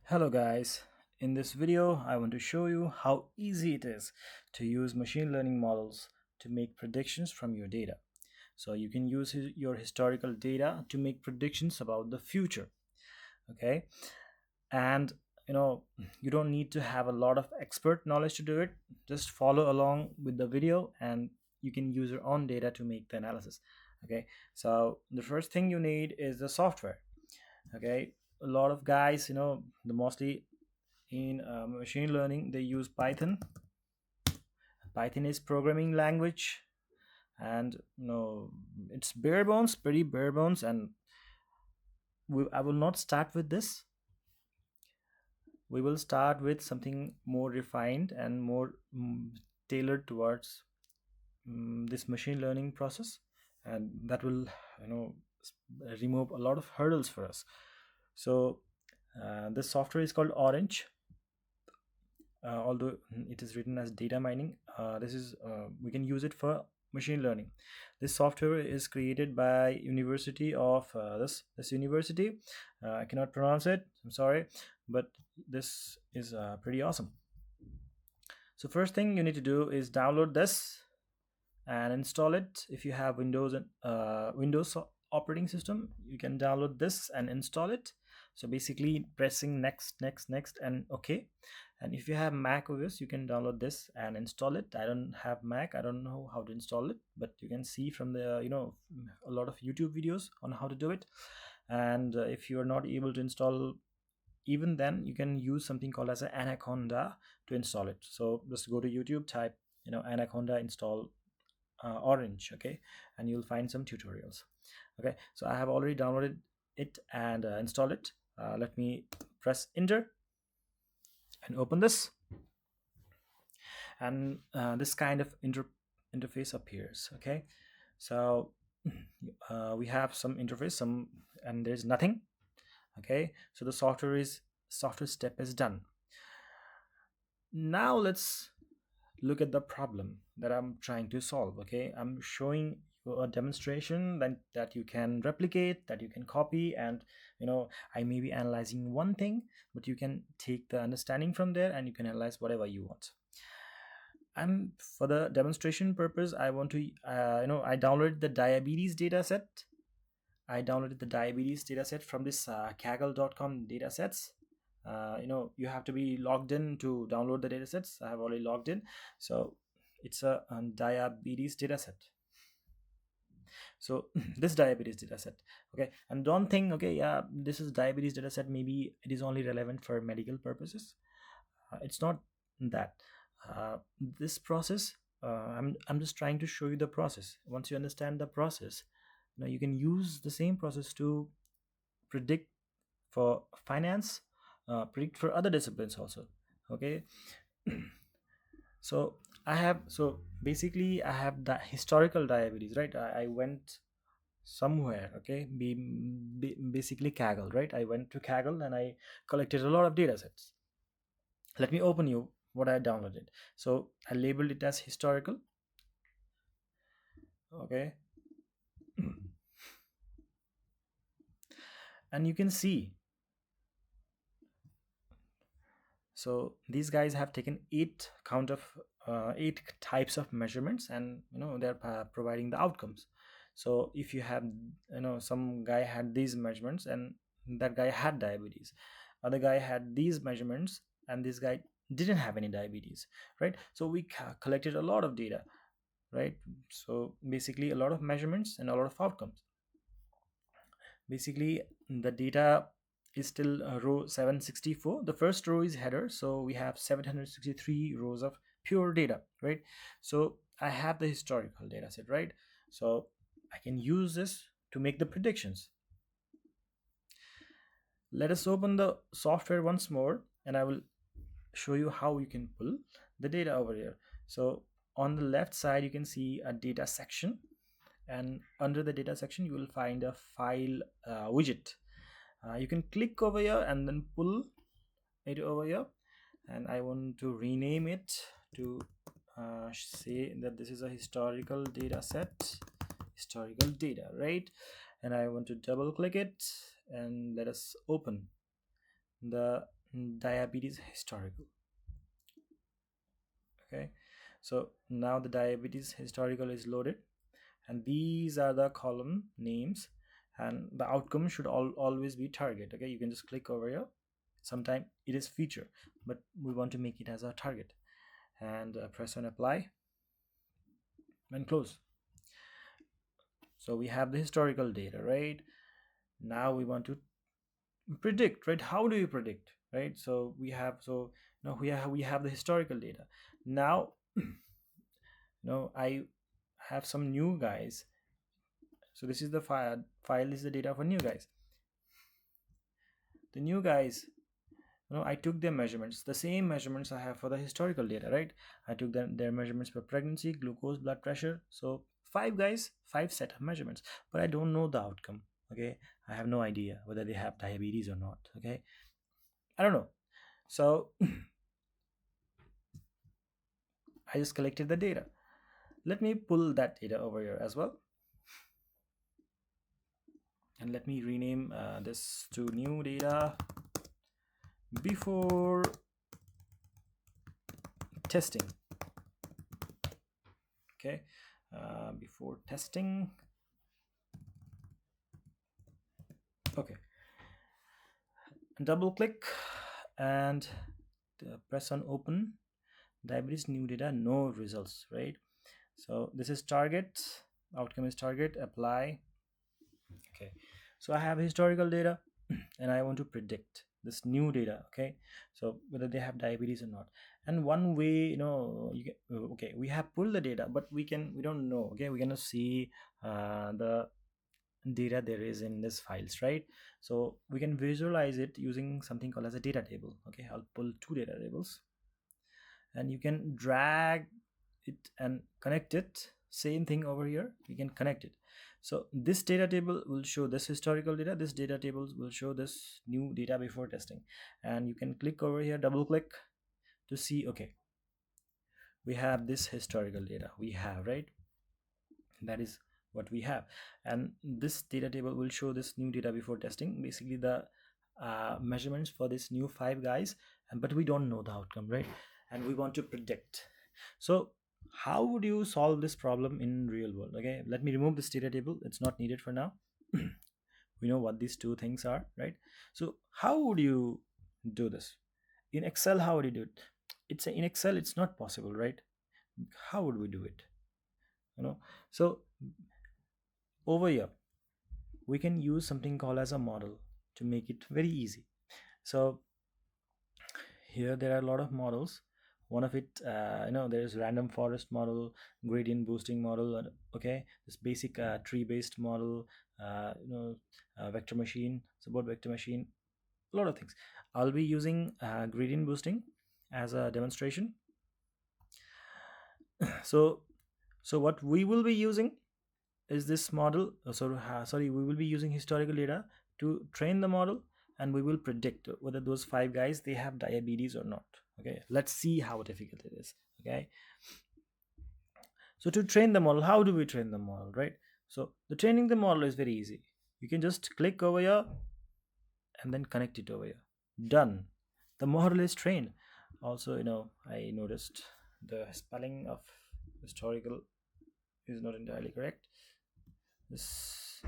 Hello guys, in this video I want to show you how easy it is to use machine learning models to make predictions from your data. So you can use your historical data to make predictions about the future, okay? And you know, you don't need to have a lot of expert knowledge to do it. Just follow along with the video and you can use your own data to make the analysis. Okay, so the first thing you need is the software. Okay, a lot of guys, the mostly in machine learning they use Python is programming language, and it's bare bones, pretty bare bones, and I will not start with this. We will start with something more refined and more tailored towards this machine learning process, and that will remove a lot of hurdles for us. So this software is called Orange, although it is written as data mining. This is We can use it for machine learning. This software is created by University of this university. I cannot pronounce it, I'm sorry, but this is pretty awesome. So first thing you need to do is download this and install it. If you have Windows operating system, you can download this and install it. So basically pressing next, next, next, and okay. And if you have Mac OS, you can download this and install it. I don't have Mac, I don't know how to install it, but you can see from the a lot of YouTube videos on how to do it. And if you are not able to install, even then you can use something called as an Anaconda to install it. So just go to YouTube, type Anaconda install Orange, okay, and you'll find some tutorials. Okay, so I have already downloaded it and installed it. Let me press enter and open this, and this kind of interface appears. Okay, so we have some interface, and there's nothing. Okay, so the software step is done. Now let's look at the problem that I'm trying to solve. Okay, I'm showing you a demonstration that you can replicate, that you can copy, and I may be analyzing one thing, but you can take the understanding from there and you can analyze whatever you want. I'm For the demonstration purpose, I want to I downloaded the diabetes data set. I downloaded the diabetes dataset from this kaggle.com datasets. You have to be logged in to download the datasets. I have already logged in, so it's a diabetes dataset. So this diabetes dataset, okay, and don't think, okay, yeah, this is diabetes dataset, maybe it is only relevant for medical purposes. It's not that. This process, I'm just trying to show you the process. Once you understand the process, you can use the same process to predict for finance, predict for other disciplines also. Okay. So basically I have the historical diabetes, right? I went somewhere, okay, basically Kaggle, right? I went to Kaggle and I collected a lot of data sets. Let me open you what I downloaded. So I labeled it as historical. Okay. And you can see, so these guys have taken eight types of measurements, and they're providing the outcomes. So if you have, some guy had these measurements and that guy had diabetes, other guy had these measurements and this guy didn't have any diabetes, right? So we collected a lot of data, right? So basically a lot of measurements and a lot of outcomes. Basically the data is still row 764. The first row is header, so we have 763 rows of pure data, right? So I have the historical data set, right? So I can use this to make the predictions. Let us open the software once more and I will show you how you can pull the data over here. So on the left side you can see a data section, and under the data section you will find a file widget. You can click over here and then pull it over here, and I want to rename it to say that this is a historical data set, historical data, right? And I want to double click it and let us open. the diabetes historical. Okay, so now the diabetes historical is loaded, and these are the column names, and the outcome should always be target. Okay, you can just click over here. Sometime it is feature, but we want to make it as a target, and press on apply and close. So we have the historical data, right? Now we want to predict, right? How do you predict, right? So we have, so now we have the historical data. Now I have some new guys. So this is the file is the data for new guys. The new guys, I took their measurements, the same measurements I have for the historical data, right? I took their measurements for pregnancy, glucose, blood pressure. So five guys, five set of measurements, but I don't know the outcome. Okay, I have no idea whether they have diabetes or not. Okay, I don't know. So I just collected the data. Let me pull that data over here as well, and let me rename this to new data before testing. Okay, before testing. Okay, double click and press on open. Diabetes new data, no results, right? So this is target, outcome is target, apply. Okay, so I have historical data and I want to predict this new data. Okay, so whether they have diabetes or not. And one way, you get, okay, we have pulled the data, but we don't know. Okay, we cannot see the data there is in this files, right? So we can visualize it using something called as a data table. Okay, I'll pull two data tables, and you can drag it and connect it. Same thing over here, you can connect it. So this data table will show this historical data, this data table will show this new data before testing, and you can click over here, double click to see. Okay, we have this historical data, we have, right? That is what we have, and this data table will show this new data before testing, basically the measurements for this new five guys, but we don't know the outcome, right? And we want to predict. So how would you solve this problem in real world? Okay, let me remove this data table, it's not needed for now. We know what these two things are, right? So how would you do this in Excel? How would you do it? In Excel it's not possible, right? How would we do it? So over here we can use something called as a model to make it very easy. So here there are a lot of models. One of it, there's random forest model, gradient boosting model, okay, this basic tree based model, vector machine, support vector machine, a lot of things. I'll be using gradient boosting as a demonstration. So what we will be using is this model. We will be using historical data to train the model, and we will predict whether those five guys they have diabetes or not. Okay, let's see how difficult it is. Okay, so to train the model, how do we train the model, right? So the training the model is very easy. You can just click over here and then connect it over here. Done, the model is trained. Also, I noticed the spelling of historical is not entirely correct. This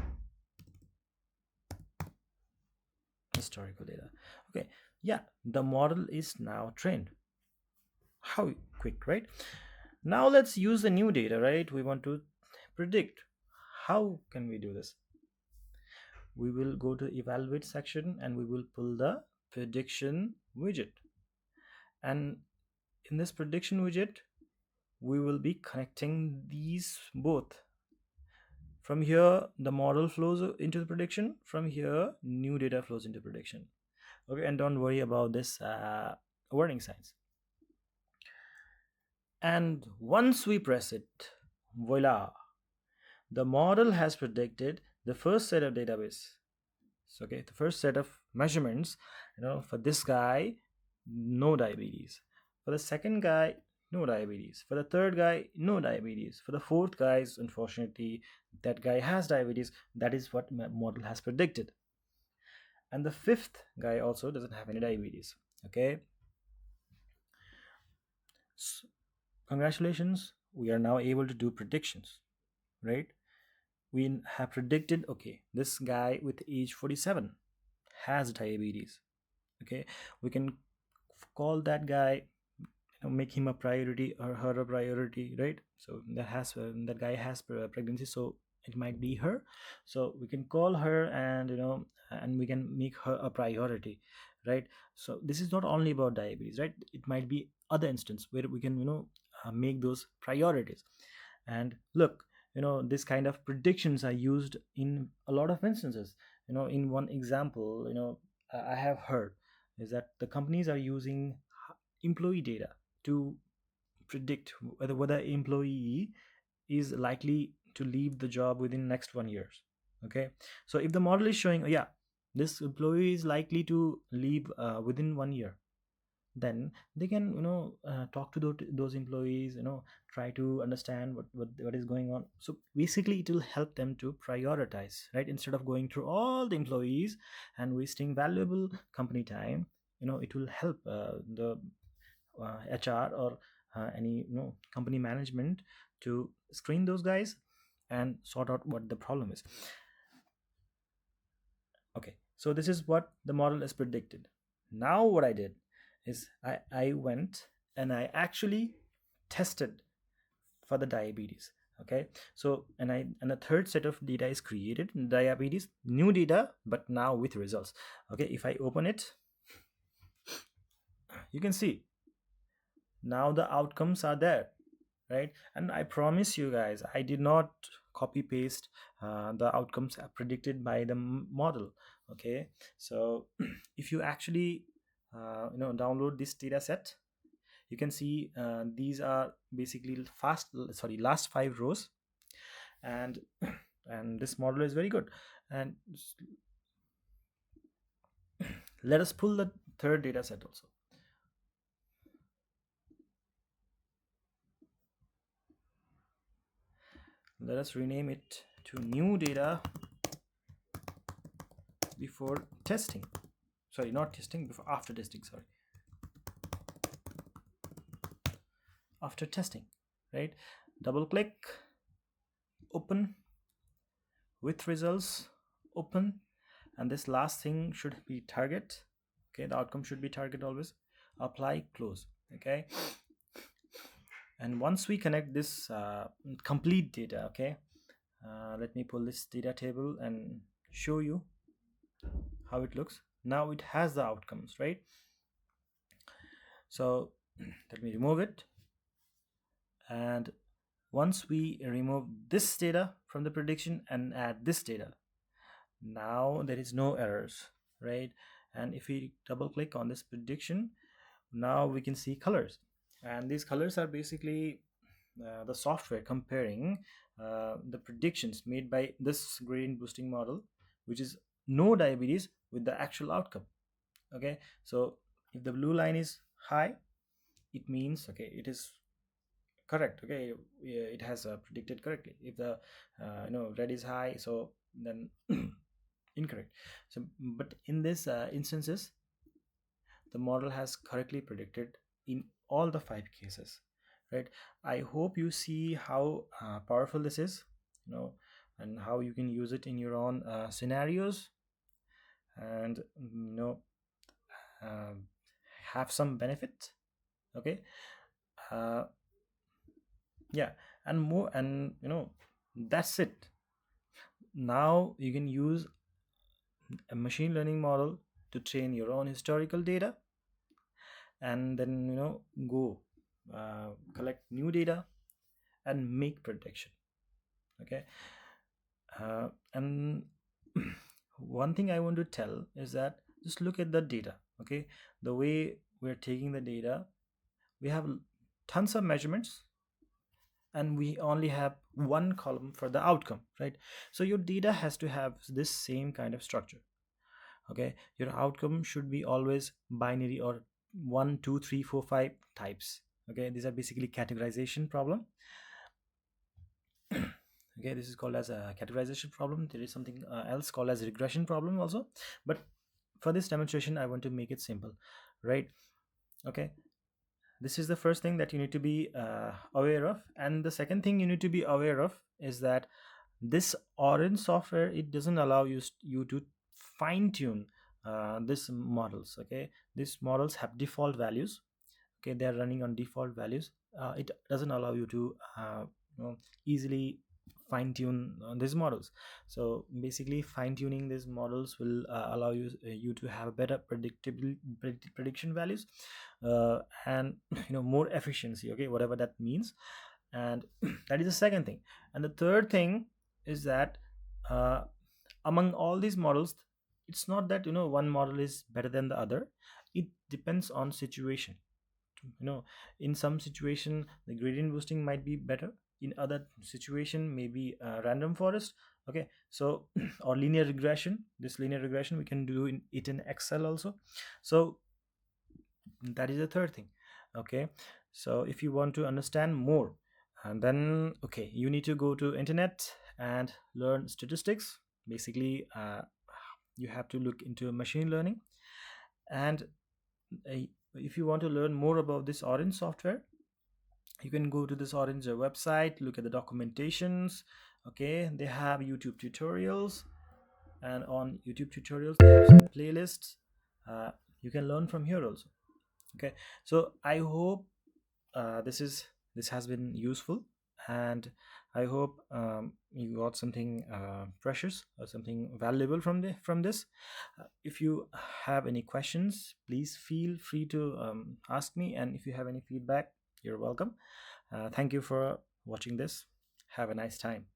historical data. Okay, yeah, the model is now trained. How quick, right? Now let's use the new data, right? We want to predict. How can we do this? We will go to evaluate section and we will pull the prediction widget, and in this prediction widget we will be connecting these both. From here the model flows into the prediction, from here new data flows into prediction. Okay, and don't worry about this warning signs. And once we press it, voila, the model has predicted the first set of database. So, okay, the first set of measurements, for this guy, no diabetes. For the second guy, no diabetes. For the third guy, no diabetes. For the fourth guy, unfortunately, that guy has diabetes. That is what my model has predicted. And the fifth guy also doesn't have any diabetes. Okay. S Congratulations, we are now able to do predictions, right? We have predicted, okay, this guy with age 47 has diabetes. Okay, we can call that guy, make him a priority or her a priority, right? So that guy has pregnancy, so it might be her. So we can call her, and and we can make her a priority, right? So this is not only about diabetes, right? It might be other instance where we can make those priorities. And look, this kind of predictions are used in a lot of instances. In one example, I have heard is that the companies are using employee data to predict whether employee is likely to leave the job within next 1 years. Okay, so if the model is showing, yeah, this employee is likely to leave within 1 year, then they can talk to those employees, try to understand what is going on. So basically it will help them to prioritize, right? Instead of going through all the employees and wasting valuable company time, it will help the HR or any company management to screen those guys and sort out what the problem is. Okay, so this is what the model is predicted. Now what I did is I went and I actually tested for the diabetes. Okay, so and a third set of data is created, diabetes, new data, but now with results. Okay, if I open it, you can see now the outcomes are there, right? And I promise you guys, I did not copy paste the outcomes predicted by the model. Okay, so if you actually download this data set, you can see these are basically last 5 rows. And and this model is very good. And let us pull the third data set also. Let us rename it to new data before testing. Sorry, not testing, before after testing, sorry. After testing, right? Double click, open, with results, open, and this last thing should be target. Okay, the outcome should be target always. Apply, close. Okay, and once we connect this complete data, okay, let me pull this data table and show you how it looks. Now it has the outcomes, right? So let me remove it. And once we remove this data from the prediction and add this data, now there is no errors, right? And if we double click on this prediction, now we can see colors, and these colors are basically the software comparing the predictions made by this gradient boosting model, which is no diabetes, with the actual outcome. Okay, so if the blue line is high, it means okay, it is correct. Okay, yeah, it has predicted correctly. If the red is high, so then incorrect. So but in this instances, the model has correctly predicted in all the 5 cases, right? I hope you see how powerful this is, and how you can use it in your own scenarios, and uh, have some benefit. Okay, uh, yeah, and more, and that's it. Now you can use a machine learning model to train your own historical data, and then go collect new data and make prediction. Okay, and one thing I want to tell is that just look at the data. Okay, the way we're taking the data, we have tons of measurements, and we only have one column for the outcome, right? So your data has to have this same kind of structure. Okay, your outcome should be always binary, or 1 2 3 4 5 types. Okay, these are basically categorization problem. Okay, this is called as a categorization problem. There is something else called as regression problem also. But for this demonstration, I want to make it simple, right? Okay, this is the first thing that you need to be aware of, and the second thing you need to be aware of is that this orange software, it doesn't allow you to fine tune these models. Okay, these models have default values. Okay, they are running on default values. It doesn't allow you to easily fine tune these models. So basically, fine tuning these models will allow you to have better predictable prediction values, and more efficiency. Okay, whatever that means. And that is the second thing. And the third thing is that uh, among all these models, it's not that one model is better than the other. It depends on situation. you know in some situation the gradient boosting might be better, in other situation maybe random forest. Okay, so or linear regression. This linear regression we can do it in Excel also. So that is the third thing. Okay, so if you want to understand more, and then okay, you need to go to internet and learn statistics. Basically, you have to look into machine learning. And uh, if you want to learn more about this orange software, you can go to this orange website, look at the documentations. Okay, they have YouTube tutorials, and on YouTube tutorials they have some playlists. uh, you can learn from here also. Okay, so I hope this has been useful, and I hope you got something precious or something valuable from this. If you have any questions, please feel free to ask me, and if you have any feedback, you're welcome. Thank you for watching this. Have a nice time.